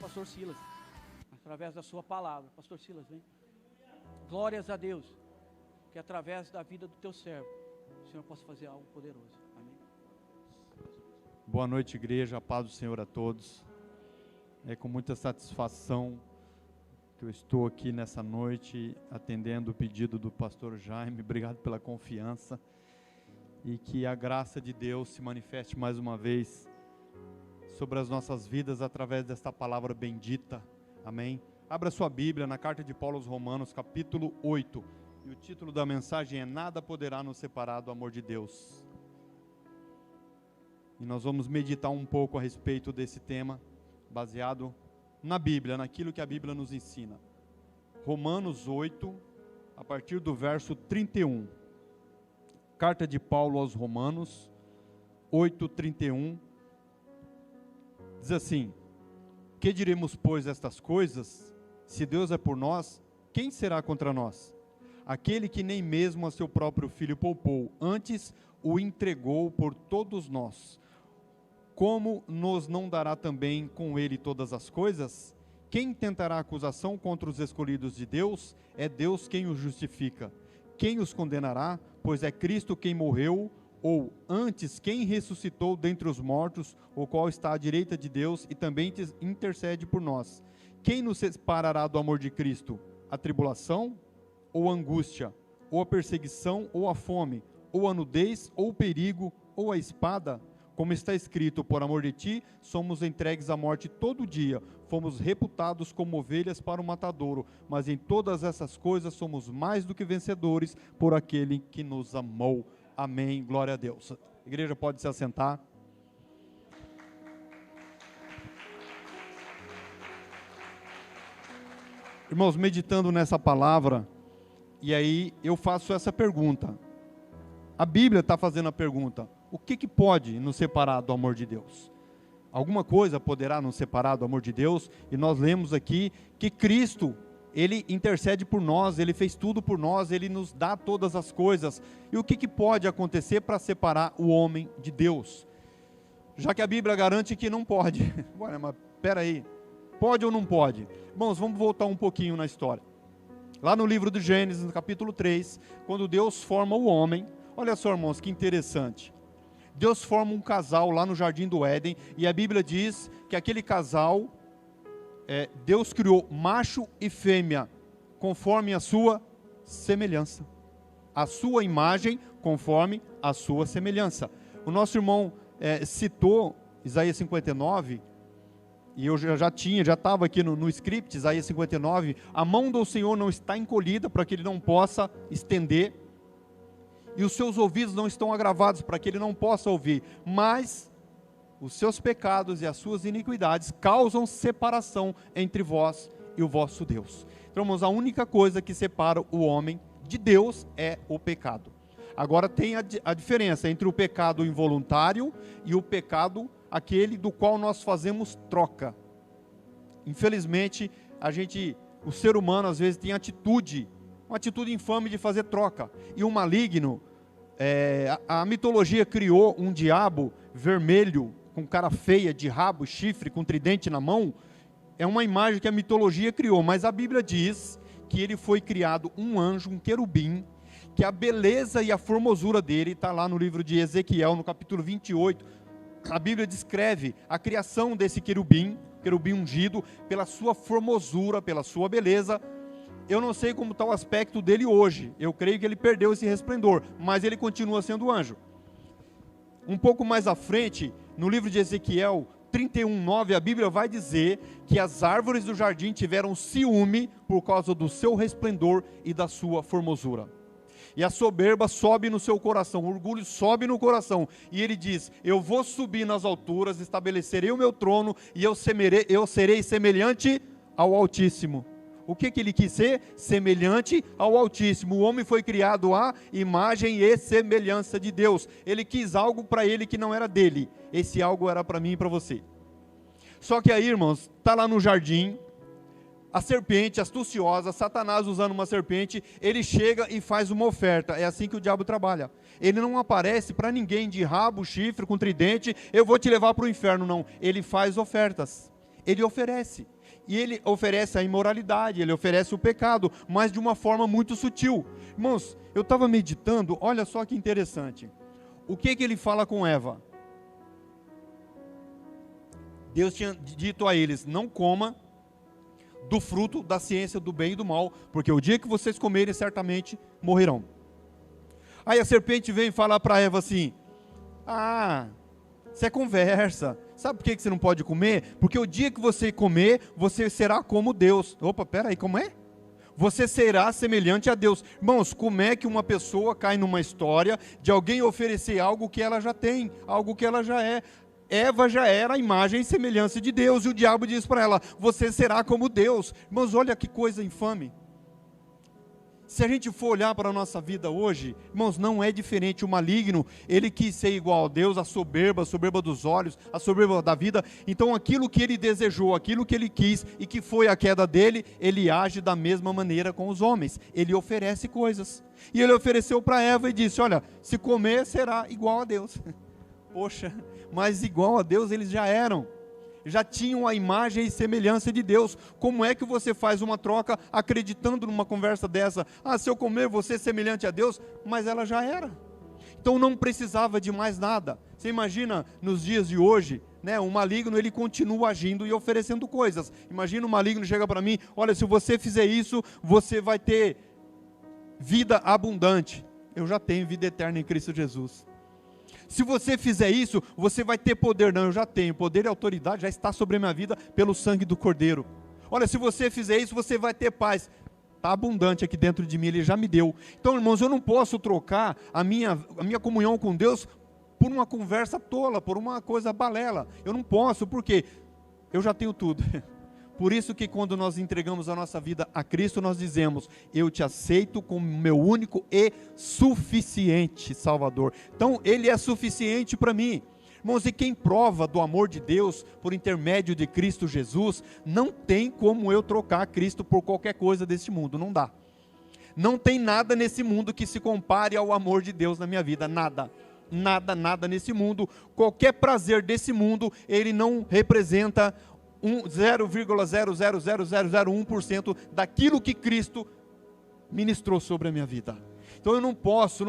pastor Silas, através da sua palavra. Pastor Silas, vem. Glórias a Deus, que através da vida do teu servo, o Senhor possa fazer algo poderoso. Amém. Boa noite, igreja, a paz do Senhor a todos. É com muita satisfação que eu estou aqui nessa noite, atendendo o pedido do pastor Jaime. Obrigado pela confiança, e que a graça de Deus se manifeste mais uma vez sobre as nossas vidas, através desta palavra bendita, amém? Abra sua Bíblia na carta de Paulo aos Romanos, capítulo 8, e o título da mensagem é: Nada poderá nos separar do amor de Deus. E nós vamos meditar um pouco a respeito desse tema, baseado na Bíblia, naquilo que a Bíblia nos ensina. Romanos 8, a partir do verso 31. Carta de Paulo aos Romanos, 8, 31. Diz assim: Que diremos, pois, estas coisas? Se Deus é por nós, quem será contra nós? Aquele que nem mesmo a seu próprio filho poupou, antes o entregou por todos nós. Como nos não dará também com ele todas as coisas? Quem tentará acusação contra os escolhidos de Deus? É Deus quem os justifica. Quem os condenará? Pois é Cristo quem morreu, ou antes quem ressuscitou dentre os mortos, o qual está à direita de Deus e também intercede por nós. Quem nos separará do amor de Cristo? A tribulação, ou a angústia, ou a perseguição, ou a fome, ou a nudez, ou o perigo, ou a espada? Como está escrito: por amor de ti, somos entregues à morte todo dia, fomos reputados como ovelhas para o matadouro, mas em todas essas coisas somos mais do que vencedores por aquele que nos amou. Amém, glória a Deus. A igreja pode se assentar. Irmãos, meditando nessa palavra, e aí eu faço essa pergunta. A Bíblia está fazendo a pergunta: o que pode nos separar do amor de Deus? Alguma coisa poderá nos separar do amor de Deus? E nós lemos aqui que Cristo, Ele intercede por nós, Ele fez tudo por nós, Ele nos dá todas as coisas. E o que pode acontecer para separar o homem de Deus? Já que a Bíblia garante que não pode. Ué, mas espera aí, pode ou não pode? Irmãos, vamos voltar um pouquinho na história. Lá no livro de Gênesis, no capítulo 3, quando Deus forma o homem, olha só, irmãos, que interessante. Deus forma um casal lá no Jardim do Éden, e a Bíblia diz que aquele casal, Deus criou macho e fêmea, conforme a sua semelhança. A sua imagem, conforme a sua semelhança. O nosso irmão citou Isaías 59, e eu já estava aqui no script, Isaías 59, a mão do Senhor não está encolhida para que Ele não possa estender, e os seus ouvidos não estão agravados para que Ele não possa ouvir, mas os seus pecados e as suas iniquidades causam separação entre vós e o vosso Deus. Então, irmãos, a única coisa que separa o homem de Deus é o pecado. Agora tem a diferença entre o pecado involuntário e o pecado aquele do qual nós fazemos troca. Infelizmente, o ser humano às vezes tem uma atitude infame de fazer troca. E o maligno, a mitologia criou um diabo vermelho, com cara feia, de rabo, chifre, com tridente na mão. É uma imagem que a mitologia criou, mas a Bíblia diz que ele foi criado um anjo, um querubim, que a beleza e a formosura dele está lá no livro de Ezequiel, no capítulo 28. A Bíblia descreve a criação desse querubim ungido, pela sua formosura, pela sua beleza. Eu não sei como está o aspecto dele hoje, eu creio que ele perdeu esse resplendor, mas ele continua sendo anjo. Um pouco mais à frente, no livro de Ezequiel 31:9, a Bíblia vai dizer que as árvores do jardim tiveram ciúme por causa do seu resplendor e da sua formosura. E a soberba sobe no seu coração, o orgulho sobe no coração, e ele diz: eu vou subir nas alturas, estabelecerei o meu trono, e eu serei semelhante ao Altíssimo. O que ele quis ser? Semelhante ao Altíssimo. O homem foi criado à imagem e semelhança de Deus. Ele quis algo para ele que não era dele. Esse algo era para mim e para você. Só que aí, irmãos, está lá no jardim, a serpente astuciosa, Satanás usando uma serpente, ele chega e faz uma oferta. É assim que o diabo trabalha. Ele não aparece para ninguém de rabo, chifre, com tridente: eu vou te levar para o inferno. Não, ele faz ofertas. Ele oferece. E ele oferece a imoralidade, ele oferece o pecado, mas de uma forma muito sutil. Irmãos, eu estava meditando, olha só que interessante. O que ele fala com Eva? Deus tinha dito a eles, não coma do fruto da ciência do bem e do mal, porque o dia que vocês comerem, certamente morrerão. Aí a serpente vem falar para Eva assim, isso é conversa, sabe por que você não pode comer? Porque o dia que você comer, você será como Deus. Opa, peraí, como é? Você será semelhante a Deus. Irmãos, como é que uma pessoa cai numa história de alguém oferecer algo que ela já tem, algo que ela já é? Eva já era a imagem e semelhança de Deus, e o diabo diz para ela, você será como Deus. Irmãos, olha que coisa infame. Se a gente for olhar para a nossa vida hoje, irmãos, não é diferente. O maligno, ele quis ser igual a Deus, a soberba dos olhos, a soberba da vida. Então aquilo que ele desejou, aquilo que ele quis e que foi a queda dele, ele age da mesma maneira com os homens. Ele oferece coisas. E ele ofereceu para Eva e disse, olha, se comer será igual a Deus. Poxa, mas igual a Deus eles já eram. Já tinham a imagem e semelhança de Deus. Como é que você faz uma troca acreditando numa conversa dessa? Se eu comer, você é semelhante a Deus, mas ela já era. Então não precisava de mais nada. Você imagina nos dias de hoje, né, o maligno ele continua agindo e oferecendo coisas. Imagina o maligno chega para mim, olha, se você fizer isso, você vai ter vida abundante. Eu já tenho vida eterna em Cristo Jesus. Se você fizer isso, você vai ter poder. Não, eu já tenho. Poder e autoridade já está sobre a minha vida pelo sangue do Cordeiro. Olha, se você fizer isso, você vai ter paz. Está abundante aqui dentro de mim, Ele já me deu. Então, irmãos, eu não posso trocar a minha comunhão com Deus por uma conversa tola, por uma coisa balela. Eu não posso, porque eu já tenho tudo. Por isso que quando nós entregamos a nossa vida a Cristo, nós dizemos, eu te aceito como meu único e suficiente Salvador. Então, Ele é suficiente para mim. Irmãos, e quem prova do amor de Deus por intermédio de Cristo Jesus, não tem como eu trocar Cristo por qualquer coisa deste mundo, não dá. Não tem nada nesse mundo que se compare ao amor de Deus na minha vida, nada. Nada nesse mundo. Qualquer prazer desse mundo, ele não representa 0,00001% daquilo que Cristo ministrou sobre a minha vida. Então eu não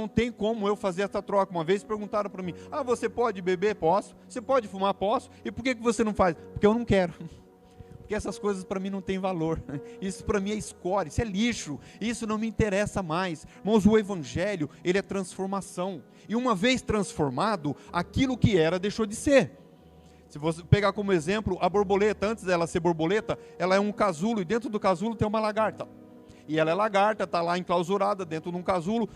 tem como eu fazer essa troca. Uma vez perguntaram para mim, você pode beber? Posso. Você pode fumar? Posso. E por que você não faz? Porque eu não quero. Porque essas coisas para mim não têm valor. Isso para mim é escória, isso é lixo. Isso não me interessa mais. Irmãos, o Evangelho, ele é transformação. E uma vez transformado, aquilo que era deixou de ser. Se você pegar como exemplo, a borboleta, antes dela ser borboleta, ela é um casulo, e dentro do casulo tem uma lagarta. E ela é lagarta, está lá enclausurada dentro de um casulo,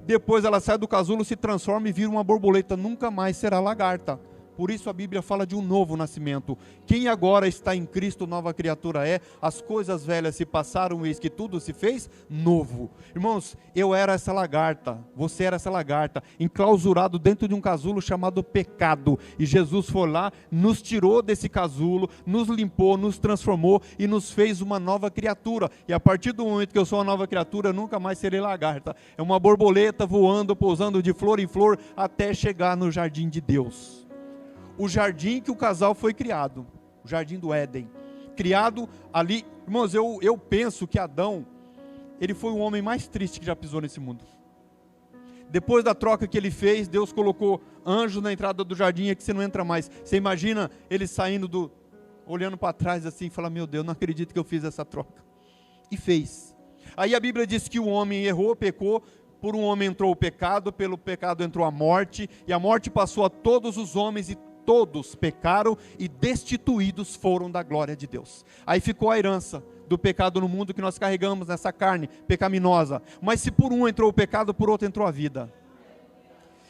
depois ela sai do casulo, se transforma e vira uma borboleta, nunca mais será lagarta. Por isso a Bíblia fala de um novo nascimento. Quem agora está em Cristo, nova criatura é. As coisas velhas se passaram, eis que tudo se fez novo. Irmãos, eu era essa lagarta, você era essa lagarta, enclausurado dentro de um casulo chamado pecado. E Jesus foi lá, nos tirou desse casulo, nos limpou, nos transformou e nos fez uma nova criatura. E a partir do momento que eu sou uma nova criatura, eu nunca mais serei lagarta. É uma borboleta voando, pousando de flor em flor, até chegar no jardim de Deus. O jardim que o casal foi criado, o jardim do Éden, criado ali. Irmãos, eu penso que Adão, ele foi o homem mais triste que já pisou nesse mundo. Depois da troca que ele fez, Deus colocou anjos na entrada do jardim, que você não entra mais. Você imagina ele saindo, olhando para trás assim, e fala, meu Deus, não acredito que eu fiz essa troca. E fez. Aí a Bíblia diz que o homem errou, pecou, por um homem entrou o pecado, pelo pecado entrou a morte, e a morte passou a todos os homens, e todos pecaram e destituídos foram da glória de Deus. Aí ficou a herança do pecado no mundo que nós carregamos nessa carne pecaminosa. Mas se por um entrou o pecado, por outro entrou a vida.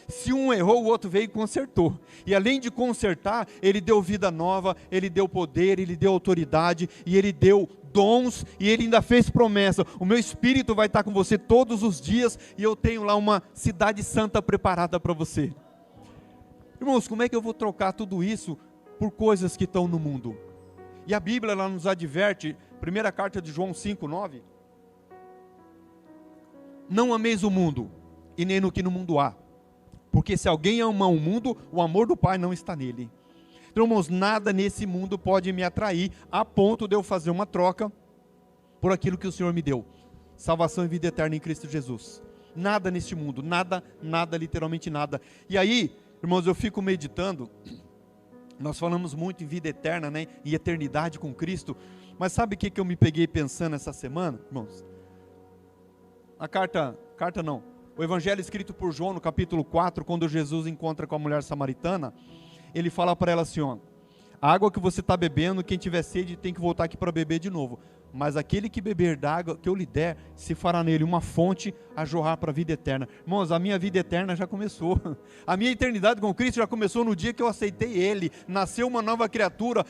Se um errou, o outro veio e consertou. E além de consertar, ele deu vida nova, ele deu poder, ele deu autoridade, e ele deu dons, e ele ainda fez promessa. O meu Espírito vai estar com você todos os dias, e eu tenho lá uma cidade santa preparada para você. Irmãos, como é que eu vou trocar tudo isso por coisas que estão no mundo? E a Bíblia ela nos adverte, primeira carta de João 5:9, não ameis o mundo, e nem no que no mundo há, porque se alguém ama o mundo, o amor do Pai não está nele. Então, irmãos, nada nesse mundo pode me atrair a ponto de eu fazer uma troca por aquilo que o Senhor me deu. Salvação e vida eterna em Cristo Jesus. Nada neste mundo, nada, literalmente nada. E aí, irmãos, eu fico meditando, nós falamos muito em vida eterna, né, em eternidade com Cristo, mas sabe o que eu me peguei pensando essa semana, irmãos? O evangelho escrito por João, no capítulo 4, quando Jesus encontra com a mulher samaritana, ele fala para ela assim, ó, a água que você está bebendo, quem tiver sede tem que voltar aqui para beber de novo. Mas aquele que beber da água que eu lhe der, se fará nele uma fonte a jorrar para a vida eterna. Irmãos, a minha vida eterna já começou. A minha eternidade com Cristo já começou no dia que eu aceitei Ele. Nasceu uma nova criatura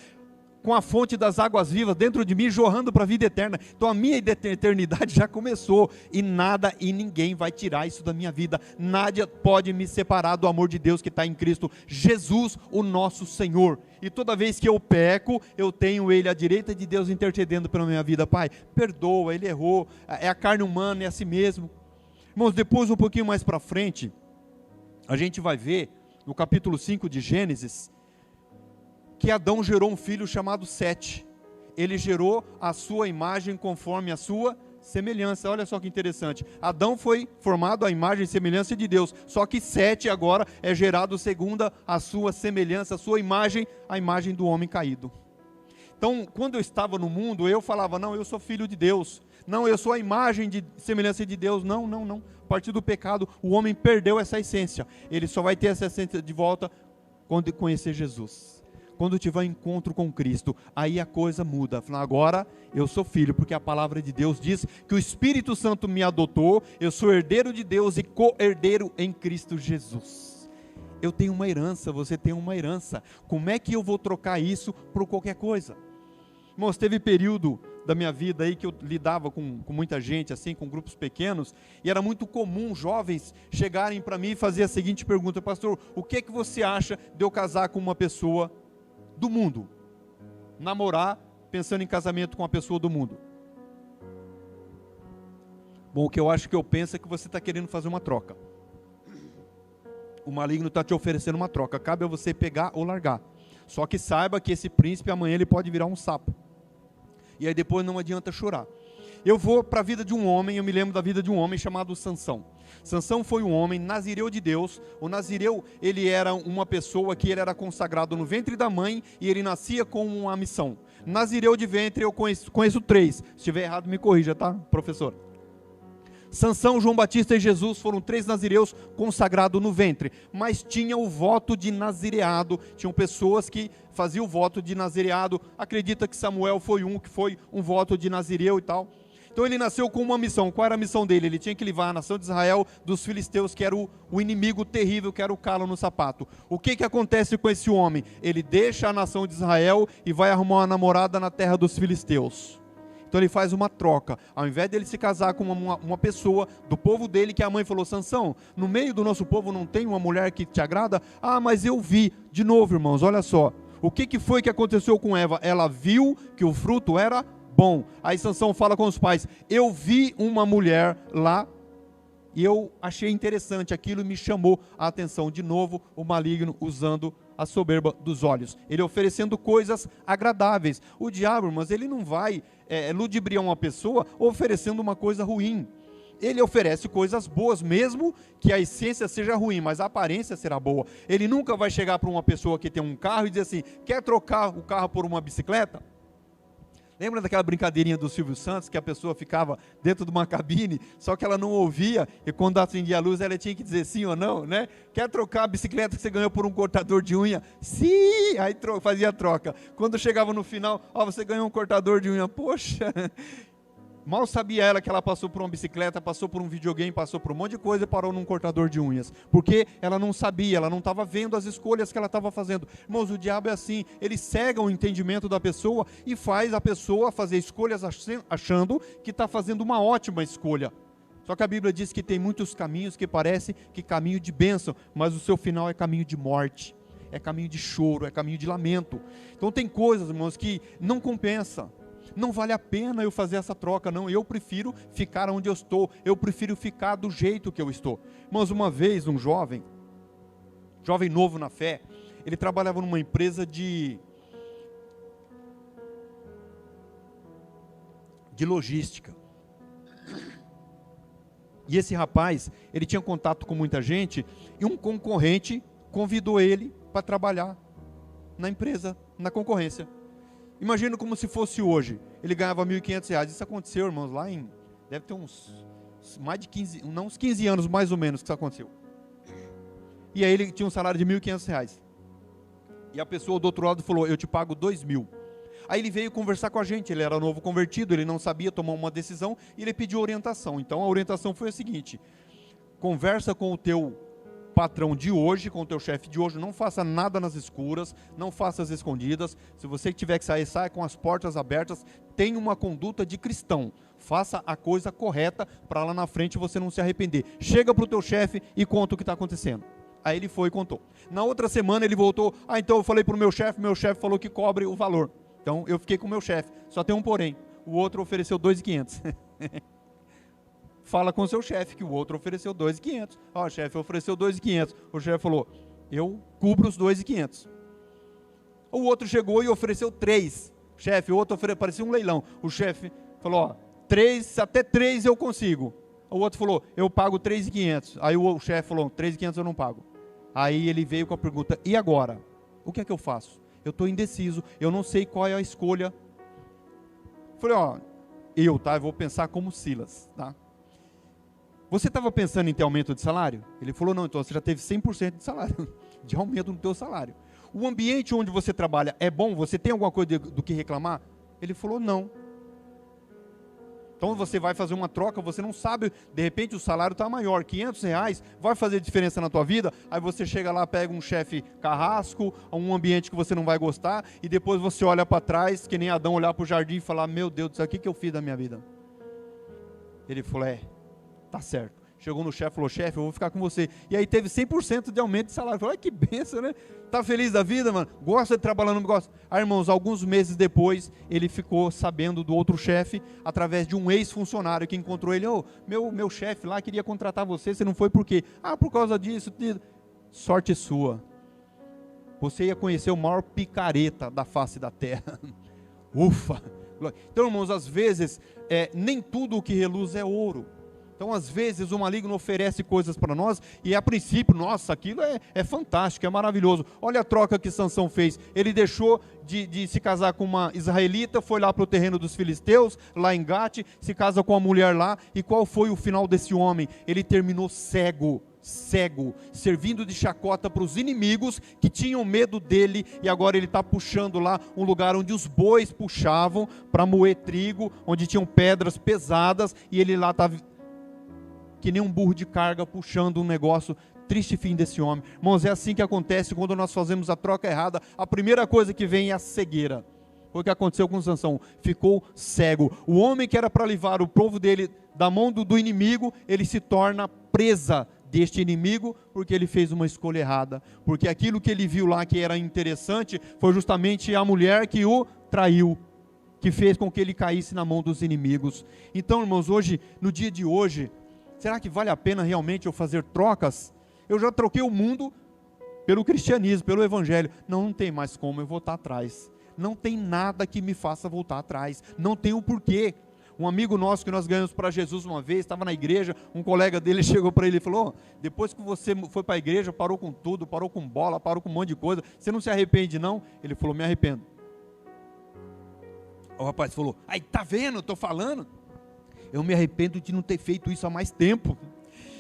com a fonte das águas vivas dentro de mim, jorrando para a vida eterna. Então a minha eternidade já começou. E nada e ninguém vai tirar isso da minha vida. Nada pode me separar do amor de Deus que está em Cristo Jesus, o nosso Senhor. E toda vez que eu peco, eu tenho Ele à direita de Deus intercedendo pela minha vida. Pai, perdoa, Ele errou, é a carne humana, é assim mesmo. Irmãos, depois um pouquinho mais para frente, a gente vai ver, no capítulo 5 de Gênesis, que Adão gerou um filho chamado Sete. Ele gerou a sua imagem conforme a sua semelhança. Olha só que interessante. Adão foi formado à imagem e semelhança de Deus. Só que Sete agora é gerado segundo a sua semelhança, a sua imagem, a imagem do homem caído. Então, quando eu estava no mundo, eu falava, não, eu sou filho de Deus. Não, eu sou a imagem de semelhança de Deus. Não. A partir do pecado, o homem perdeu essa essência. Ele só vai ter essa essência de volta quando conhecer Jesus. Quando tiver encontro com Cristo, aí a coisa muda. Agora eu sou filho, porque a palavra de Deus diz que o Espírito Santo me adotou, eu sou herdeiro de Deus e co-herdeiro em Cristo Jesus. Eu tenho uma herança, você tem uma herança. Como é que eu vou trocar isso por qualquer coisa? Irmãos, teve período da minha vida aí que eu lidava com muita gente, assim, com grupos pequenos, e era muito comum jovens chegarem para mim e fazer a seguinte pergunta: pastor, o que você acha de eu casar com uma pessoa do mundo? Namorar pensando em casamento com uma pessoa do mundo? Bom, o que eu acho que eu penso é que você está querendo fazer uma troca. O maligno está te oferecendo uma troca. Cabe a você pegar ou largar. Só que saiba que esse príncipe amanhã ele pode virar um sapo. E aí depois não adianta chorar. Eu vou para a vida de um homem, eu me lembro da vida de um homem chamado Sansão. Sansão foi um homem nazireu de Deus. O nazireu, ele era uma pessoa que ele era consagrado no ventre da mãe e ele nascia com uma missão. Nazireu de ventre eu conheço 3. Se estiver errado me corrija, tá, professor? Sansão, João Batista e Jesus foram 3 nazireus consagrados no ventre, mas tinha o voto de nazireado, tinham pessoas que faziam o voto de nazireado. Acredita que Samuel foi que foi um voto de nazireu e tal. Então ele nasceu com uma missão. Qual era a missão dele? Ele tinha que livrar a nação de Israel dos filisteus, que era o inimigo terrível, que era o calo no sapato. O que acontece com esse homem? Ele deixa a nação de Israel e vai arrumar uma namorada na terra dos filisteus. Então ele faz uma troca. Ao invés dele se casar com uma pessoa do povo dele, que a mãe falou: Sansão, no meio do nosso povo não tem uma mulher que te agrada? Ah, mas eu vi. De novo, irmãos, olha só. O que foi que aconteceu com Eva? Ela viu que o fruto era bom. Aí Sansão fala com os pais: eu vi uma mulher lá e eu achei interessante aquilo e me chamou a atenção. De novo, o maligno usando a soberba dos olhos. Ele oferecendo coisas agradáveis. O diabo, irmãos, ele não vai ludibriar uma pessoa oferecendo uma coisa ruim. Ele oferece coisas boas, mesmo que a essência seja ruim, mas a aparência será boa. Ele nunca vai chegar para uma pessoa que tem um carro e dizer assim: quer trocar o carro por uma bicicleta? Lembra daquela brincadeirinha do Silvio Santos, que a pessoa ficava dentro de uma cabine, só que ela não ouvia, e quando acendia a luz ela tinha que dizer sim ou não, né? Quer trocar a bicicleta que você ganhou por um cortador de unha? Sim! Aí fazia a troca. Quando chegava no final: você ganhou um cortador de unha. Poxa! Mal sabia ela que ela passou por uma bicicleta, passou por um videogame, passou por um monte de coisa e parou num cortador de unhas. Porque ela não sabia, ela não estava vendo as escolhas que ela estava fazendo. Irmãos, o diabo é assim, ele cega o entendimento da pessoa e faz a pessoa fazer escolhas achando que está fazendo uma ótima escolha. Só que a Bíblia diz que tem muitos caminhos que parece que caminho de bênção, mas o seu final é caminho de morte, é caminho de choro, é caminho de lamento. Então tem coisas, irmãos, que não compensa. Não vale a pena eu fazer essa troca, não. Eu prefiro ficar onde eu estou. Eu prefiro ficar do jeito que eu estou. Irmãos, uma vez um jovem novo na fé, ele trabalhava numa empresa de logística. E esse rapaz, ele tinha contato com muita gente, e um concorrente convidou ele para trabalhar na empresa, na concorrência. Imagina como se fosse hoje. Ele ganhava R$1.500. Isso aconteceu, irmãos, lá em... Deve ter uns 15 anos mais ou menos que isso aconteceu. E aí ele tinha um salário de R$1.500. E a pessoa do outro lado falou, eu te pago 2.000. Aí ele veio conversar com a gente, ele era novo convertido, ele não sabia tomar uma decisão, e ele pediu orientação. Então a orientação foi a seguinte: conversa com o teu patrão de hoje, com o teu chefe de hoje, não faça nada nas escuras, não faça as escondidas. Se você tiver que sair, saia com as portas abertas, tenha uma conduta de cristão. Faça a coisa correta para lá na frente você não se arrepender. Chega para o teu chefe e conta o que está acontecendo. Aí ele foi e contou. Na outra semana ele voltou, então eu falei para o meu chefe falou que cobre o valor. Então eu fiquei com o meu chefe, só tem um porém, o outro ofereceu 2.500. Fala com o seu chefe que o outro ofereceu 2.500. Ó, o chefe ofereceu 2.500. O chefe falou, eu cubro os 2.500. O outro chegou e ofereceu 3. Chefe, o outro parecia um leilão. O chefe falou, ó, 3, até 3 eu consigo. O outro falou, eu pago 3.500. Aí o chefe falou, 3.500 eu não pago. Aí ele veio com a pergunta, e agora? O que é que eu faço? Eu estou indeciso, eu não sei qual é a escolha. Falei, ó, eu vou pensar como Silas, tá? Você estava pensando em ter aumento de salário? Ele falou, não, então você já teve 100% de salário, de aumento no teu salário. O ambiente onde você trabalha é bom? Você tem alguma coisa do que reclamar? Ele falou, não. Então você vai fazer uma troca, você não sabe, de repente o salário está maior, R$500 vai fazer diferença na tua vida, aí você chega lá, pega um chefe carrasco, um ambiente que você não vai gostar, e depois você olha para trás, que nem Adão olhar para o jardim e falar, meu Deus do céu, o que eu fiz da minha vida? Ele falou, tá certo. Chegou no chefe, falou, chefe, eu vou ficar com você. E aí teve 100% de aumento de salário. Falei, que benção, né? Tá feliz da vida, mano? Gosta de trabalhar no negócio? Aí, irmãos, alguns meses depois, ele ficou sabendo do outro chefe, através de um ex-funcionário que encontrou ele. Meu chefe lá queria contratar você não foi por quê? Por causa disso. Sorte sua. Você ia conhecer o maior picareta da face da terra. Ufa! Então, irmãos, às vezes, nem tudo o que reluz é ouro. Então, às vezes, o maligno oferece coisas para nós e, a princípio, nossa, aquilo é fantástico, é maravilhoso. Olha a troca que Sansão fez. Ele deixou de se casar com uma israelita, foi lá para o terreno dos filisteus, lá em Gate, se casa com uma mulher lá. E qual foi o final desse homem? Ele terminou cego, servindo de chacota para os inimigos que tinham medo dele, e agora ele está puxando lá um lugar onde os bois puxavam para moer trigo, onde tinham pedras pesadas, e ele lá está que nem um burro de carga puxando um negócio. Triste fim desse homem. Irmãos, é assim que acontece quando nós fazemos a troca errada. A primeira coisa que vem é a cegueira. Foi o que aconteceu com Sansão, ficou cego. O homem que era para livrar o povo dele da mão do inimigo, ele se torna presa deste inimigo, porque ele fez uma escolha errada, porque aquilo que ele viu lá que era interessante, foi justamente a mulher que o traiu, que fez com que ele caísse na mão dos inimigos. Então, irmãos, hoje, no dia de hoje, será que vale a pena realmente eu fazer trocas? Eu já troquei o mundo pelo cristianismo, pelo evangelho. Não tem mais como eu voltar atrás. Não tem nada que me faça voltar atrás. Não tem o porquê. Um amigo nosso que nós ganhamos para Jesus uma vez, estava na igreja, um colega dele chegou para ele e falou, depois que você foi para a igreja, parou com tudo, parou com bola, parou com um monte de coisa, você não se arrepende não? Ele falou, me arrependo. O rapaz falou, aí tá vendo, estou falando? Eu me arrependo de não ter feito isso há mais tempo.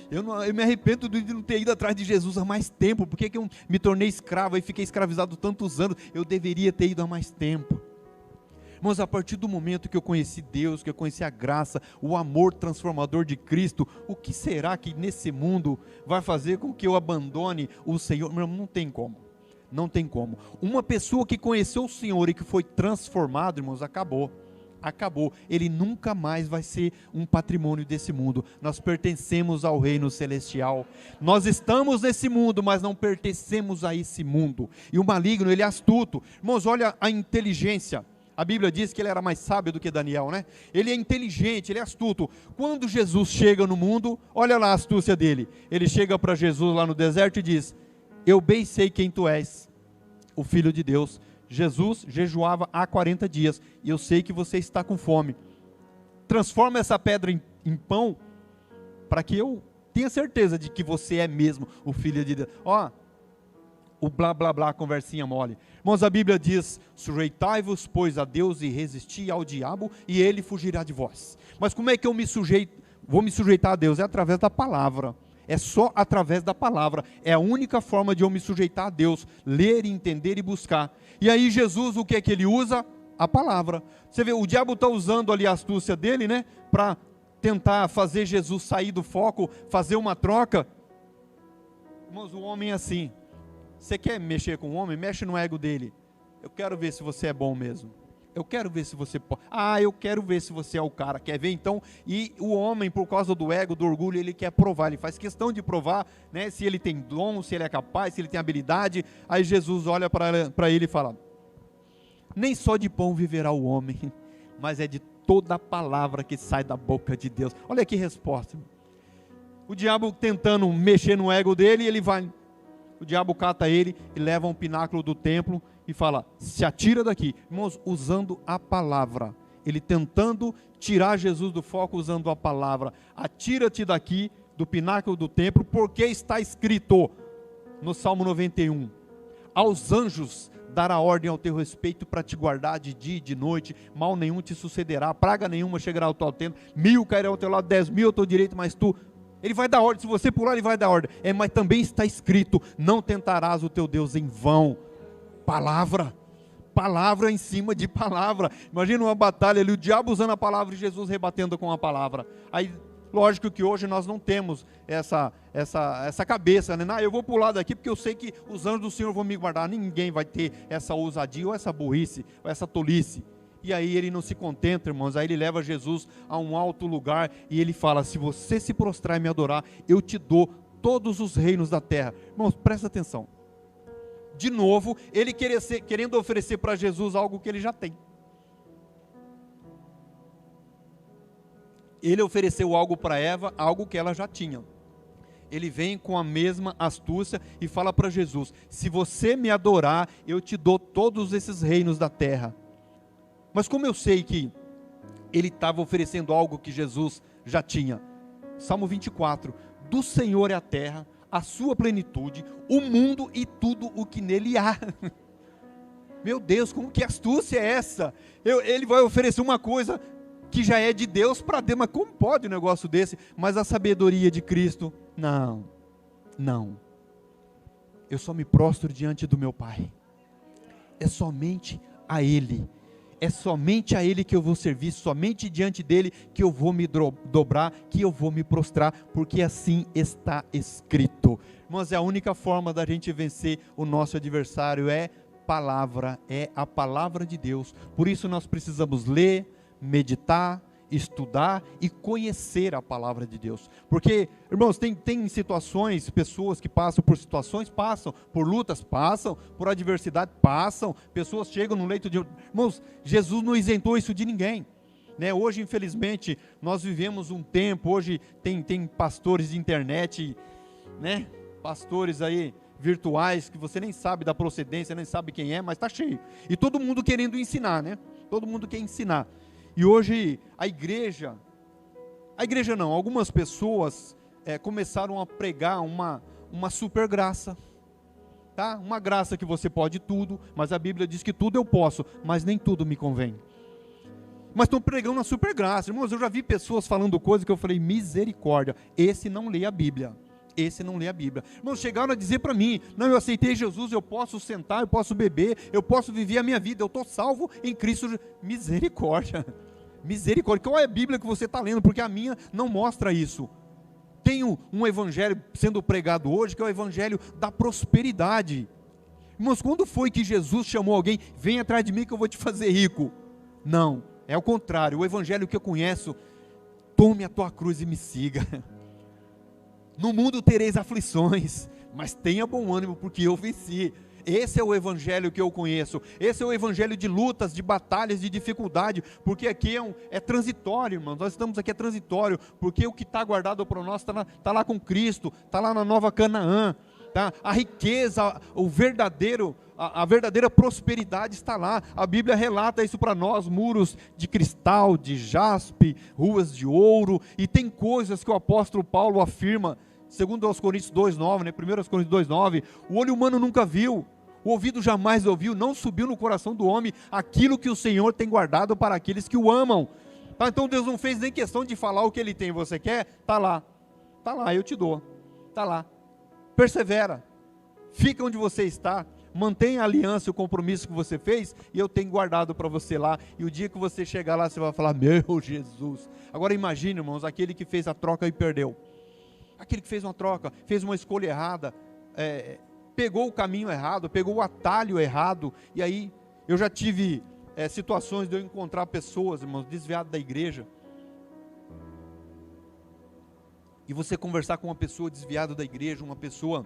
Eu me arrependo de não ter ido atrás de Jesus há mais tempo. Por que eu me tornei escravo e fiquei escravizado tantos anos? Eu deveria ter ido há mais tempo. Irmãos, a partir do momento que eu conheci Deus, que eu conheci a graça, o amor transformador de Cristo, o que será que nesse mundo vai fazer com que eu abandone o Senhor? Meu irmão, não tem como. Não tem como. Uma pessoa que conheceu o Senhor e que foi transformado, irmãos, acabou. Ele nunca mais vai ser um patrimônio desse mundo. Nós pertencemos ao reino celestial. Nós estamos nesse mundo, mas não pertencemos a esse mundo. E o maligno, ele é astuto. Irmãos, olha a inteligência. A Bíblia diz que ele era mais sábio do que Daniel, né? Ele é inteligente, ele é astuto. Quando Jesus chega no mundo, olha lá a astúcia dele. Ele chega para Jesus lá no deserto e diz, eu bem sei quem tu és. o Filho de Deus. Jesus jejuava há 40 dias, e eu sei que você está com fome. Transforma essa pedra em pão, para que eu tenha certeza de que você é mesmo o Filho de Deus. Ó, o blá blá blá, conversinha mole. Irmãos, a Bíblia diz: sujeitai-vos, pois, a Deus, e resisti ao diabo, e ele fugirá de vós. Mas como é que eu vou me sujeitar a Deus? É através da palavra. É só através da palavra. É a única forma de eu me sujeitar a Deus. Ler, entender e buscar. E aí Jesus, o que é que ele usa? A palavra. Você vê, o diabo está usando ali a astúcia dele, né? Para tentar fazer Jesus sair do foco, fazer uma troca. Irmãos, o homem é assim. Você quer mexer com o homem? Mexe no ego dele. Eu quero ver se você é bom mesmo. Eu quero ver se você pode. Eu quero ver se você é o cara. Quer ver então? E o homem, por causa do ego, do orgulho, ele quer provar. Ele faz questão de provar, né? Se ele tem dom, se ele é capaz, se ele tem habilidade. Aí Jesus olha para ele e fala: nem só de pão viverá o homem, mas é de toda a palavra que sai da boca de Deus. Olha que resposta. O diabo tentando mexer no ego dele, ele vai. O diabo cata ele e leva a um pináculo do templo e fala: se atira daqui. Irmãos, usando a palavra. Ele tentando tirar Jesus do foco usando a palavra. Atira-te daqui do pináculo do templo, porque está escrito no Salmo 91. Aos anjos dará ordem ao teu respeito para te guardar de dia e de noite. Mal nenhum te sucederá, praga nenhuma chegará ao teu tenda. 1000 cairão ao teu lado, 10.000 ao teu direito, mas tu... Ele vai dar ordem, se você pular ele vai dar ordem. Mas também está escrito: não tentarás o teu Deus em vão. Palavra em cima de palavra. Imagina uma batalha ali, o diabo usando a palavra e Jesus rebatendo com a palavra. Aí, lógico que hoje nós não temos essa cabeça, né? Eu vou pular daqui porque eu sei que os anjos do Senhor vão me guardar. Ninguém vai ter essa ousadia ou essa burrice, ou essa tolice. E aí ele não se contenta, irmãos, aí ele leva Jesus a um alto lugar e ele fala: se você se prostrar e me adorar, eu te dou todos os reinos da terra. Irmãos, presta atenção. De novo, ele querendo oferecer para Jesus algo que ele já tem. Ele ofereceu algo para Eva, algo que ela já tinha. Ele vem com a mesma astúcia e fala para Jesus: se você me adorar, eu te dou todos esses reinos da terra. Mas como eu sei que ele estava oferecendo algo que Jesus já tinha? Salmo 24: do Senhor é a terra, a sua plenitude, o mundo e tudo o que nele há. Meu Deus, como que astúcia é essa? Ele vai oferecer uma coisa que já é de Deus para Deus, mas como pode um negócio desse? Mas a sabedoria de Cristo, não. Eu só me prostro diante do meu Pai. É somente a Ele. É somente a Ele que eu vou servir, somente diante dEle que eu vou me dobrar, que eu vou me prostrar, porque assim está escrito. Irmãos, é a única forma da gente vencer o nosso adversário, é a palavra de Deus. Por isso nós precisamos ler, meditar, estudar e conhecer a palavra de Deus. Porque, irmãos, tem situações, pessoas que passam por situações, passam por lutas, passam por adversidade, passam, pessoas chegam no leito de... Irmãos, Jesus não isentou isso de ninguém, né? Hoje, infelizmente, nós vivemos um tempo, hoje tem pastores de internet, né? Pastores aí virtuais, que você nem sabe da procedência, nem sabe quem é, mas está cheio. E todo mundo querendo ensinar, né? Todo mundo quer ensinar. E hoje a igreja não, algumas pessoas começaram a pregar uma super graça, tá? Uma graça que você pode tudo, mas a Bíblia diz que tudo eu posso, mas nem tudo me convém. Mas estão pregando uma super graça. Irmãos, eu já vi pessoas falando coisas que eu falei: misericórdia, esse não lê a Bíblia. Irmãos, chegaram a dizer para mim: não, eu aceitei Jesus, eu posso sentar, eu posso beber, eu posso viver a minha vida, eu estou salvo em Cristo. Misericórdia, qual é a Bíblia que você está lendo? Porque a minha não mostra isso. Tem um evangelho sendo pregado hoje, que é o evangelho da prosperidade. Irmãos, quando foi que Jesus chamou alguém: vem atrás de mim que eu vou te fazer rico? Não, é o contrário. O evangelho que eu conheço: tome a tua cruz e me siga. No mundo tereis aflições, mas tenha bom ânimo, porque eu venci. Esse é o evangelho que eu conheço. Esse é o evangelho de lutas, de batalhas, de dificuldade, porque aqui é transitório, irmãos. Nós estamos aqui, é transitório, porque o que está guardado para nós está lá com Cristo, está lá na nova Canaã. tá? A riqueza, a verdadeira prosperidade está lá. A Bíblia relata isso para nós: muros de cristal, de jaspe, ruas de ouro, e tem coisas que o apóstolo Paulo afirma, segundo aos Coríntios 2:9, né? 1 Coríntios 2:9, o olho humano nunca viu, o ouvido jamais ouviu, não subiu no coração do homem aquilo que o Senhor tem guardado para aqueles que o amam. Tá? Então Deus não fez nem questão de falar o que Ele tem. Você quer? Está lá, eu te dou, está lá. Persevera, fica onde você está, mantenha a aliança e o compromisso que você fez, e eu tenho guardado para você lá. E o dia que você chegar lá, você vai falar: meu Jesus. Agora imagine, irmãos, aquele que fez a troca e perdeu. Aquele que fez uma troca, fez uma escolha errada, pegou o caminho errado, pegou o atalho errado. E aí, eu já tive situações de eu encontrar pessoas, irmãos, desviadas da igreja, e você conversar com uma pessoa desviada da igreja, uma pessoa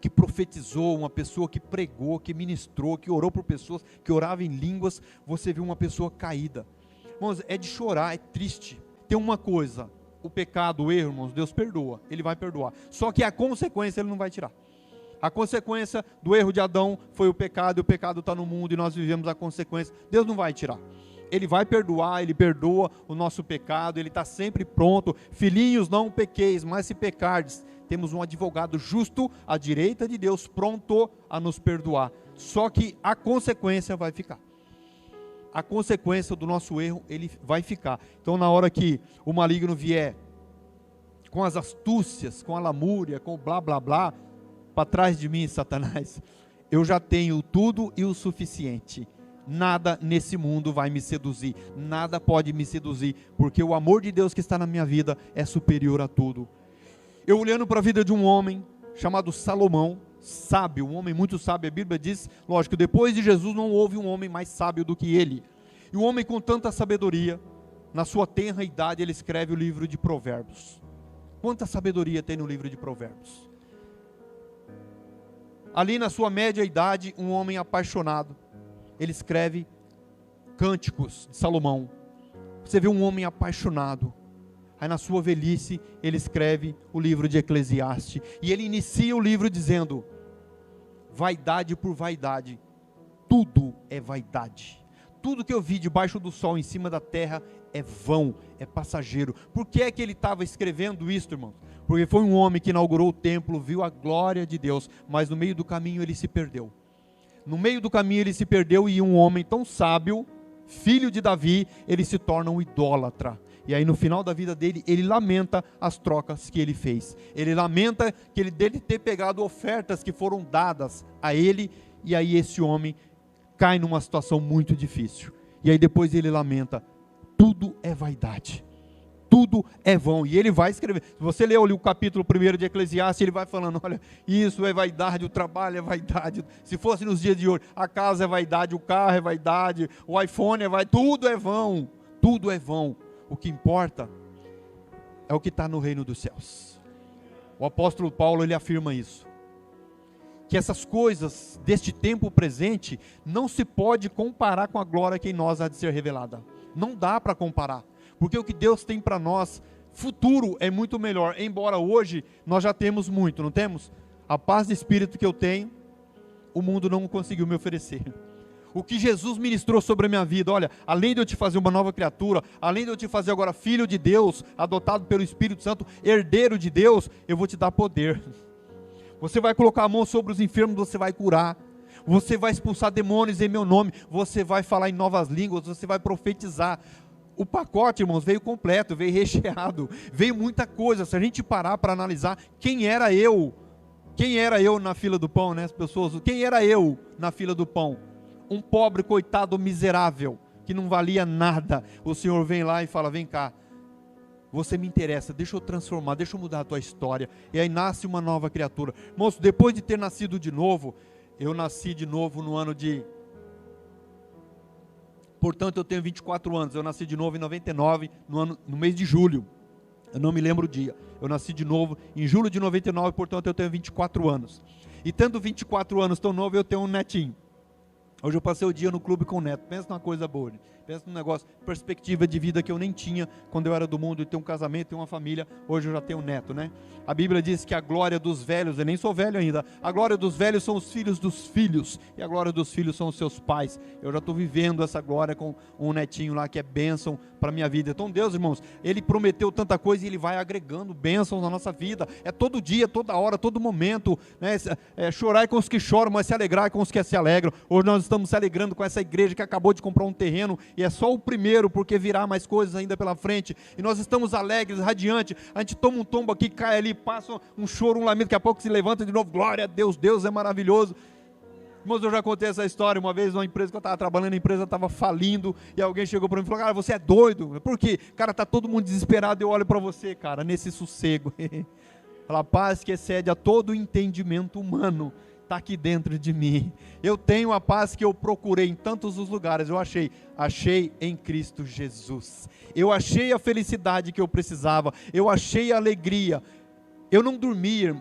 que profetizou, uma pessoa que pregou, que ministrou, que orou por pessoas, que orava em línguas, você viu uma pessoa caída. Irmãos, é de chorar, é triste. Tem uma coisa: o pecado, o erro, irmãos, Deus perdoa, Ele vai perdoar. Só que a consequência Ele não vai tirar. A consequência do erro de Adão foi o pecado, e o pecado está no mundo, e nós vivemos a consequência. Deus não vai tirar. Ele vai perdoar, Ele perdoa o nosso pecado, Ele está sempre pronto. Filhinhos, não pequeis, mas se pecardes, temos um advogado justo à direita de Deus, pronto a nos perdoar. Só que a consequência vai ficar. A consequência do nosso erro, ele vai ficar. Então, na hora que o maligno vier com as astúcias, com a lamúria, com o blá blá blá, para trás de mim, Satanás, eu já tenho tudo e o suficiente. Nada nesse mundo vai me seduzir, nada pode me seduzir, porque o amor de Deus que está na minha vida é superior a tudo. Eu olhando para a vida de um homem chamado Salomão, sábio, um homem muito sábio, a Bíblia diz, lógico, depois de Jesus não houve um homem mais sábio do que ele. E um homem com tanta sabedoria, na sua tenra idade, ele escreve o livro de Provérbios. Quanta sabedoria tem no livro de Provérbios? Ali na sua média idade, um homem apaixonado, ele escreve Cânticos de Salomão. Você vê um homem apaixonado. Aí na sua velhice, ele escreve o livro de Eclesiastes. E ele inicia o livro dizendo: vaidade por vaidade, tudo é vaidade. Tudo que eu vi debaixo do sol, em cima da terra, é vão, é passageiro. Por que é que ele estava escrevendo isso, irmão? Porque foi um homem que inaugurou o templo, viu a glória de Deus, mas no meio do caminho ele se perdeu. No meio do caminho ele se perdeu, e um homem tão sábio, filho de Davi, ele se torna um idólatra. E aí no final da vida dele, ele lamenta as trocas que ele fez. Ele lamenta que ele deve ter pegado ofertas que foram dadas a ele, e aí esse homem cai numa situação muito difícil. E aí depois ele lamenta: tudo é vaidade, tudo é vão. E ele vai escrever, se você ler o capítulo 1 de Eclesiastes, ele vai falando: olha, isso é vaidade, o trabalho é vaidade, se fosse nos dias de hoje, a casa é vaidade, o carro é vaidade, o iPhone é vaidade, tudo é vão, tudo é vão. O que importa é o que está no reino dos céus. O apóstolo Paulo, ele afirma isso, que essas coisas deste tempo presente não se pode comparar com a glória que em nós há de ser revelada. Não dá para comparar, porque o que Deus tem para nós, futuro, é muito melhor. Embora hoje nós já temos muito, não temos? A paz de espírito que eu tenho, o mundo não conseguiu me oferecer. O que Jesus ministrou sobre a minha vida: olha, além de eu te fazer uma nova criatura, além de eu te fazer agora filho de Deus, adotado pelo Espírito Santo, herdeiro de Deus, eu vou te dar poder. Você vai colocar a mão sobre os enfermos, você vai curar. Você vai expulsar demônios em meu nome. Você vai falar em novas línguas, você vai profetizar. O pacote, irmãos, veio completo, veio recheado, veio muita coisa. Se a gente parar para analisar, quem era eu na fila do pão, né? As pessoas, quem era eu na fila do pão? Um pobre, coitado, miserável, que não valia nada. O Senhor vem lá e fala: vem cá, você me interessa, deixa eu transformar, deixa eu mudar a tua história. E aí nasce uma nova criatura. Moço, depois de ter nascido de novo, eu nasci de novo no ano de... Portanto, eu tenho 24 anos, eu nasci de novo em 99, no mês de julho. Eu não me lembro o dia. Eu nasci de novo em julho de 99, portanto eu tenho 24 anos. E tendo 24 anos tão novo, eu tenho um netinho. Hoje eu passei o dia no clube com o neto. Pensa numa coisa boa, né? Pensa num negócio, perspectiva de vida que eu nem tinha quando eu era do mundo, de ter um casamento, ter uma família. Hoje eu já tenho um neto, né? A Bíblia diz que a glória dos velhos, eu nem sou velho ainda, a glória dos velhos são os filhos dos filhos, e a glória dos filhos são os seus pais. Eu já estou vivendo essa glória com um netinho lá que é bênção para a minha vida. Então Deus, irmãos, Ele prometeu tanta coisa e Ele vai agregando bênçãos na nossa vida. É todo dia, toda hora, todo momento, né? Chorar com os que choram, mas se alegrar com os que se alegram. Hoje nós estamos se alegrando com essa igreja que acabou de comprar um terreno, e é só o primeiro, porque virá mais coisas ainda pela frente, e nós estamos alegres, radiantes. A gente toma um tombo aqui, cai ali, passa um choro, um lamento, daqui a pouco se levanta de novo, glória a Deus, Deus é maravilhoso. Irmãos, eu já contei essa história uma vez, numa empresa que eu estava trabalhando, a empresa estava falindo, e alguém chegou para mim e falou, cara, você é doido? Por quê? Cara, está todo mundo desesperado, eu olho para você, cara, nesse sossego. A paz que excede a todo entendimento humano está aqui dentro de mim. Eu tenho a paz que eu procurei em tantos os lugares. Eu achei em Cristo Jesus. Eu achei a felicidade que eu precisava. Eu achei a alegria. Eu não dormia.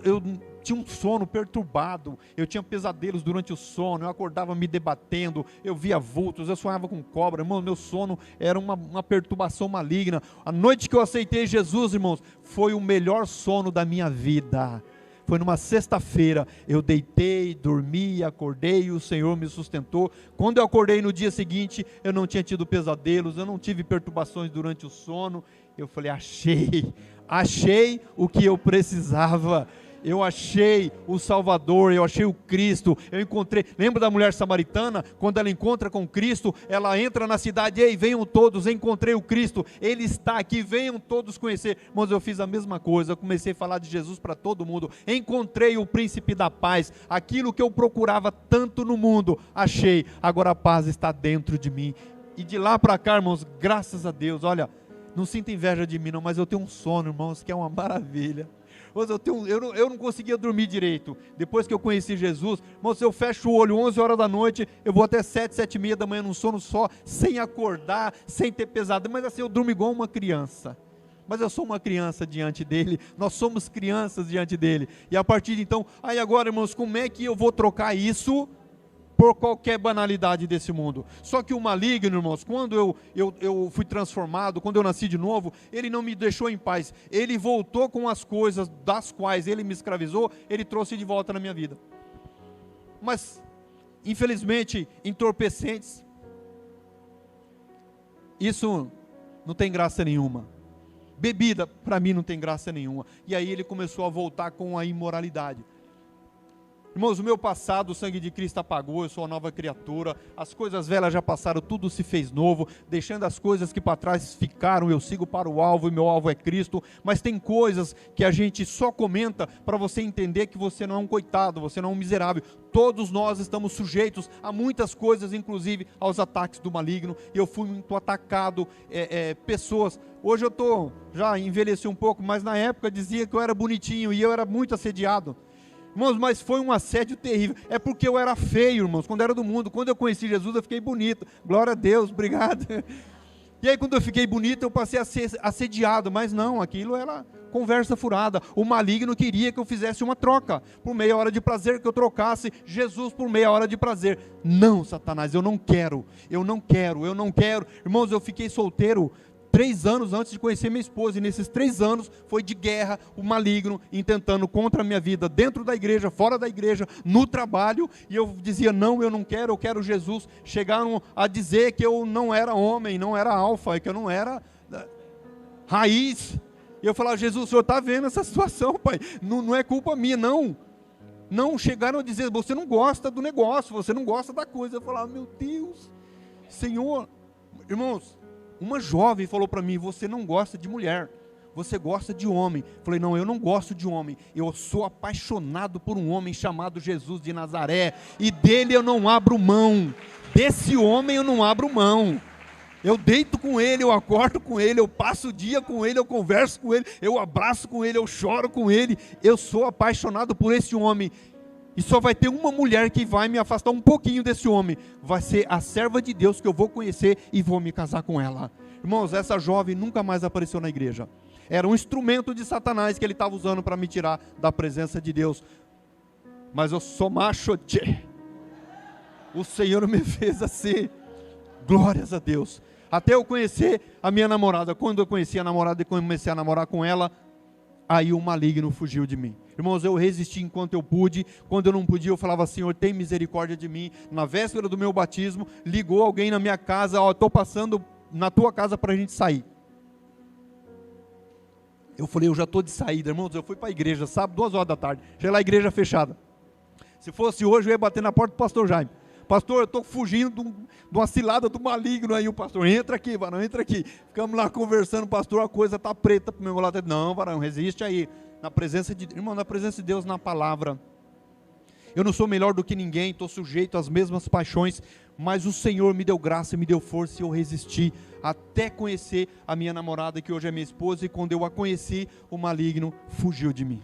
Eu tinha um sono perturbado. Eu tinha pesadelos durante o sono. Eu acordava me debatendo. Eu via vultos. Eu sonhava com cobra. Irmão, meu sono era uma perturbação maligna. A noite que eu aceitei Jesus, irmãos, foi o melhor sono da minha vida. Foi numa sexta-feira, eu deitei, dormi, acordei e o Senhor me sustentou. Quando eu acordei no dia seguinte, eu não tinha tido pesadelos, eu não tive perturbações durante o sono. Eu falei, achei o que eu precisava. Eu achei o Salvador, eu achei o Cristo, eu encontrei, lembra da mulher samaritana, quando ela encontra com Cristo, ela entra na cidade, ei, venham todos, encontrei o Cristo, Ele está aqui, venham todos conhecer. Mas eu fiz a mesma coisa, eu comecei a falar de Jesus para todo mundo, encontrei o príncipe da paz, aquilo que eu procurava tanto no mundo, achei, agora a paz está dentro de mim. E de lá para cá, irmãos, graças a Deus, olha, não sinta inveja de mim não, mas eu tenho um sono, irmãos, que é uma maravilha. Eu não conseguia dormir direito. Depois que eu conheci Jesus, irmãos, eu fecho o olho 11 horas da noite, eu vou até 7, 7 e meia da manhã num sono só, sem acordar, sem ter pesadelo, mas assim, eu durmo igual uma criança. Mas eu sou uma criança diante dele, nós somos crianças diante dele. E a partir de então, aí agora, irmãos, como é que eu vou trocar isso por qualquer banalidade desse mundo? Só que o maligno, irmãos, quando eu fui transformado, quando eu nasci de novo, ele não me deixou em paz, ele voltou com as coisas das quais ele me escravizou, ele trouxe de volta na minha vida. Mas, infelizmente, entorpecentes, isso não tem graça nenhuma. Bebida, para mim, não tem graça nenhuma. E aí ele começou a voltar com a imoralidade. Irmãos, o meu passado, o sangue de Cristo apagou, eu sou uma nova criatura, as coisas velhas já passaram, tudo se fez novo, deixando as coisas que para trás ficaram, eu sigo para o alvo, e meu alvo é Cristo. Mas tem coisas que a gente só comenta para você entender que você não é um coitado, você não é um miserável. Todos nós estamos sujeitos a muitas coisas, inclusive aos ataques do maligno, e eu fui muito atacado, pessoas, hoje eu já envelheci um pouco, mas na época dizia que eu era bonitinho, e eu era muito assediado. Irmãos, mas foi um assédio terrível. É porque eu era feio, irmãos, quando era do mundo. Quando eu conheci Jesus, eu fiquei bonito. Glória a Deus, obrigado. E aí, quando eu fiquei bonito, eu passei a ser assediado. Mas não, aquilo era conversa furada. O maligno queria que eu fizesse uma troca. Por meia hora de prazer, que eu trocasse Jesus por meia hora de prazer. Não, Satanás, eu não quero. Irmãos, eu fiquei solteiro 3 anos antes de conhecer minha esposa, e nesses 3 anos foi de guerra, o maligno intentando contra a minha vida, dentro da igreja, fora da igreja, no trabalho, e eu dizia, não, eu não quero, eu quero Jesus. Chegaram a dizer que eu não era homem, não era alfa, que eu não era raiz, e eu falava, Jesus, o Senhor está vendo essa situação, pai, não é culpa minha, não, chegaram a dizer, você não gosta do negócio, você não gosta da coisa. Eu falava, meu Deus, Senhor, irmãos, uma jovem falou para mim, você não gosta de mulher, você gosta de homem. Falei, não, eu não gosto de homem, eu sou apaixonado por um homem chamado Jesus de Nazaré, e dele eu não abro mão, desse homem eu não abro mão. Eu deito com ele, eu acordo com ele, eu passo o dia com ele, eu converso com ele, eu abraço com ele, eu choro com ele. Eu sou apaixonado por esse homem. E só vai ter uma mulher que vai me afastar um pouquinho desse homem. Vai ser a serva de Deus que eu vou conhecer e vou me casar com ela. Irmãos, essa jovem nunca mais apareceu na igreja. Era um instrumento de Satanás que ele estava usando para me tirar da presença de Deus. Mas eu sou macho, tchê. O Senhor me fez assim. Glórias a Deus. Até eu conhecer a minha namorada. Quando eu conheci a namorada e comecei a namorar com ela, aí o maligno fugiu de mim. Irmãos, eu resisti enquanto eu pude. Quando eu não podia, eu falava: Senhor, tem misericórdia de mim. Na véspera do meu batismo, ligou alguém na minha casa: ó, estou passando na tua casa para a gente sair. Eu falei: eu já estou de saída, irmãos. Eu fui para a igreja, sábado, 2 horas da tarde. Cheguei lá, a igreja fechada. Se fosse hoje, eu ia bater na porta do pastor Jaime: pastor, eu estou fugindo de uma cilada do maligno aí. O pastor: entra aqui, varão, entra aqui. Ficamos lá conversando: pastor, a coisa está preta para o meu lado. Não, varão, resiste aí. Na presença de irmão, na presença de Deus, na palavra. Eu não sou melhor do que ninguém, estou sujeito às mesmas paixões, mas o Senhor me deu graça, me deu força e eu resisti até conhecer a minha namorada, que hoje é minha esposa, e quando eu a conheci, o maligno fugiu de mim.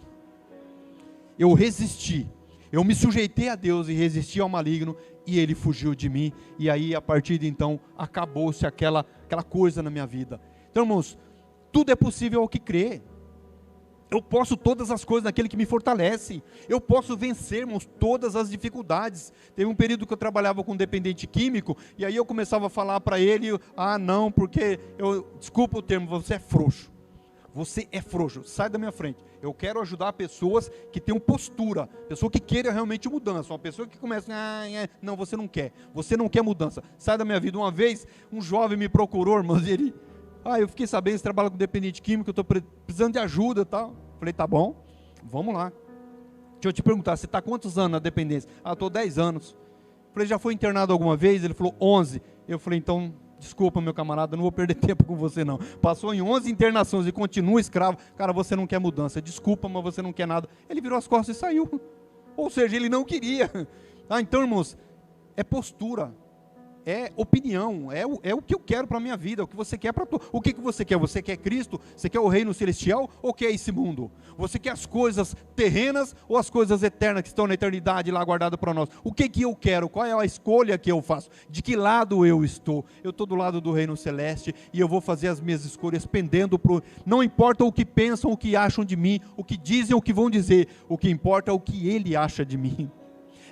Eu resisti, eu me sujeitei a Deus e resisti ao maligno, e ele fugiu de mim, e aí a partir de então, acabou-se aquela coisa na minha vida. Então, irmãos, tudo é possível ao que crê. Eu posso todas as coisas naquele que me fortalece. Eu posso vencer, irmãos, todas as dificuldades. Teve um período que eu trabalhava com um dependente químico, e aí eu começava a falar para ele: ah, não, porque, desculpa o termo, você é frouxo. Você é frouxo, sai da minha frente. Eu quero ajudar pessoas que tenham postura, pessoa que queira realmente mudança. Uma pessoa que começa: não, você não quer mudança, sai da minha vida. Uma vez, um jovem me procurou, irmãos, e ele: eu fiquei sabendo que você trabalha com dependente químico, eu estou precisando de ajuda e tal. Falei: tá bom, vamos lá. Deixa eu te perguntar, você está quantos anos na dependência? Estou 10 anos. Falei: já foi internado alguma vez? Ele falou: 11. Eu falei: então, desculpa, meu camarada, não vou perder tempo com você não. Passou em 11 internações e continua escravo. Cara, você não quer mudança. Desculpa, mas você não quer nada. Ele virou as costas e saiu. Ou seja, ele não queria. Então, irmãos, é postura. É opinião, é o que eu quero para a minha vida, o que você quer para tu. O que você quer? Você quer Cristo? Você quer o reino celestial ou quer esse mundo? Você quer as coisas terrenas ou as coisas eternas que estão na eternidade lá guardadas para nós? O que eu quero? Qual é a escolha que eu faço? De que lado eu estou? Eu estou do lado do reino celeste e eu vou fazer as minhas escolhas pendendo para. Não importa o que pensam, o que acham de mim, o que dizem, o que vão dizer. O que importa é o que Ele acha de mim.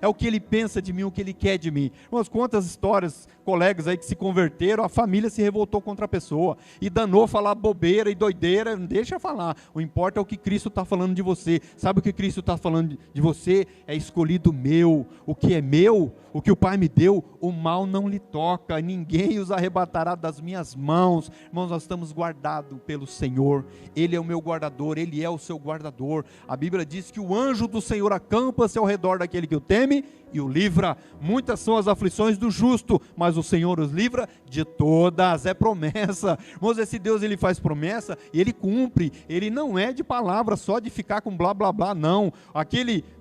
É o que ele pensa de mim, o que ele quer de mim. Irmãos, quantas histórias, colegas aí que se converteram, a família se revoltou contra a pessoa, e danou falar bobeira e doideira, não deixa falar. O importa é o que Cristo está falando de você. Sabe o que Cristo está falando de você? É escolhido meu. O que é meu, o que o Pai me deu, o mal não lhe toca, ninguém os arrebatará das minhas mãos. Irmãos, nós estamos guardados pelo Senhor. Ele é o meu guardador, Ele é o seu guardador. A Bíblia diz que o anjo do Senhor acampa-se ao redor daquele que o teme e o livra. Muitas são as aflições do justo, mas o Senhor os livra de todas. É promessa. Irmãos, esse Deus, Ele faz promessa e Ele cumpre. Ele não é de palavra só, de ficar com blá blá blá, não.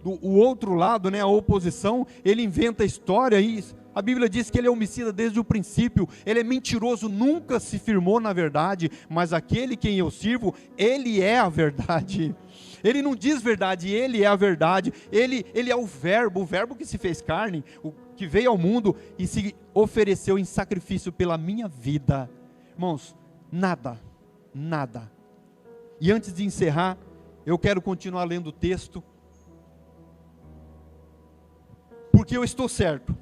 O outro lado, né, a oposição, ele inventa história e a Bíblia diz que ele é homicida desde o princípio, ele é mentiroso, nunca se firmou na verdade, mas aquele quem eu sirvo, ele é a verdade. Ele não diz verdade, ele é a verdade. Ele é o verbo que se fez carne, o que veio ao mundo e se ofereceu em sacrifício pela minha vida. Irmãos, nada. E antes de encerrar, eu quero continuar lendo o texto, porque eu estou certo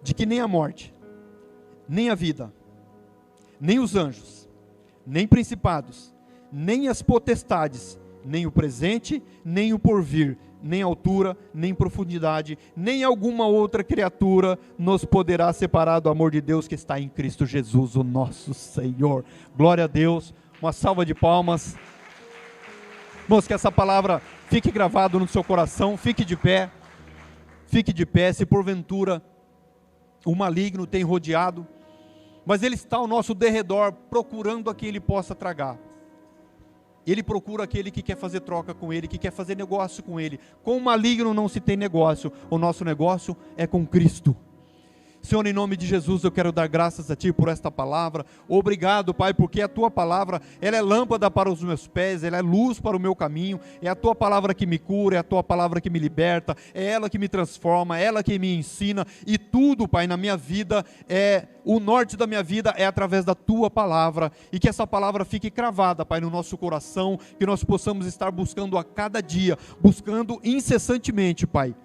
de que nem a morte, nem a vida, nem os anjos, nem principados, nem as potestades, nem o presente, nem o porvir, nem altura, nem profundidade, nem alguma outra criatura nos poderá separar do amor de Deus que está em Cristo Jesus, o nosso Senhor. Glória a Deus, uma salva de palmas. Irmãos, que essa palavra fique gravada no seu coração, fique de pé, se porventura o maligno tem rodeado, mas ele está ao nosso derredor, procurando a quem ele possa tragar. Ele procura aquele que quer fazer troca com ele, que quer fazer negócio com ele. Com o maligno não se tem negócio, o nosso negócio é com Cristo. Senhor, em nome de Jesus, eu quero dar graças a Ti por esta palavra. Obrigado, Pai, porque a Tua palavra, ela é lâmpada para os meus pés, ela é luz para o meu caminho, é a Tua palavra que me cura, é a Tua palavra que me liberta, é ela que me transforma, é ela que me ensina, e tudo, Pai, na minha vida, o norte da minha vida é através da Tua palavra, e que essa palavra fique cravada, Pai, no nosso coração, que nós possamos estar buscando a cada dia, buscando incessantemente, Pai,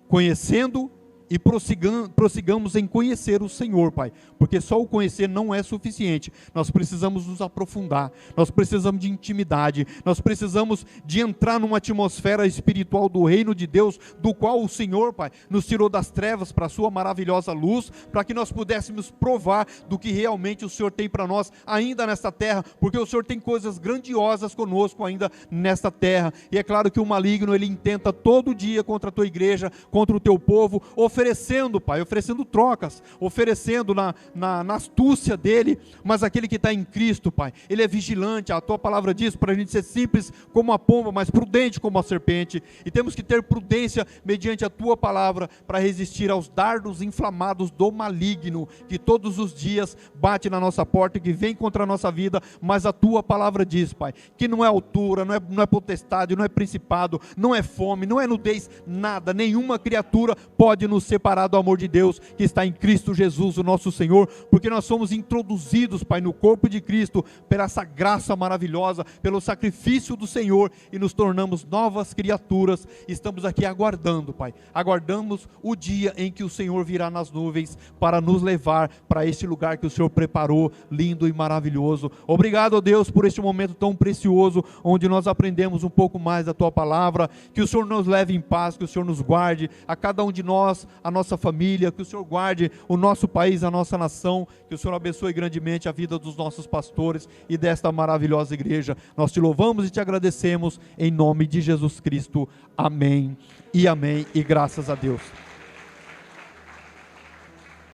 conhecendo e prossigamos em conhecer o Senhor, Pai, porque só o conhecer não é suficiente, nós precisamos nos aprofundar, nós precisamos de intimidade, nós precisamos de entrar numa atmosfera espiritual do reino de Deus, do qual o Senhor, Pai, nos tirou das trevas para a sua maravilhosa luz, para que nós pudéssemos provar do que realmente o Senhor tem para nós ainda nesta terra, porque o Senhor tem coisas grandiosas conosco ainda nesta terra, e é claro que o maligno, ele intenta todo dia contra a tua igreja, contra o teu povo, oferecendo, Pai, oferecendo trocas, oferecendo na astúcia dele, mas aquele que está em Cristo, Pai, ele é vigilante, a tua palavra diz para a gente ser simples como a pomba, mas prudente como a serpente, e temos que ter prudência mediante a tua palavra, para resistir aos dardos inflamados do maligno, que todos os dias bate na nossa porta, que vem contra a nossa vida, mas a tua palavra diz, Pai, que não é altura, não é potestade, não é principado, não é fome, não é nudez, nada, nenhuma criatura pode nos separar do amor de Deus, que está em Cristo Jesus, o nosso Senhor, porque nós somos introduzidos, Pai, no corpo de Cristo, pela essa graça maravilhosa, pelo sacrifício do Senhor, e nos tornamos novas criaturas. Estamos aqui aguardando, Pai, aguardamos o dia em que o Senhor virá nas nuvens, para nos levar para este lugar que o Senhor preparou, lindo e maravilhoso. Obrigado, ó Deus, por este momento tão precioso, onde nós aprendemos um pouco mais da tua palavra, que o Senhor nos leve em paz, que o Senhor nos guarde, a cada um de nós, a nossa família, que o Senhor guarde o nosso país, a nossa nação, que o Senhor abençoe grandemente a vida dos nossos pastores e desta maravilhosa igreja. Nós te louvamos e te agradecemos em nome de Jesus Cristo. Amém e amém, e graças a Deus.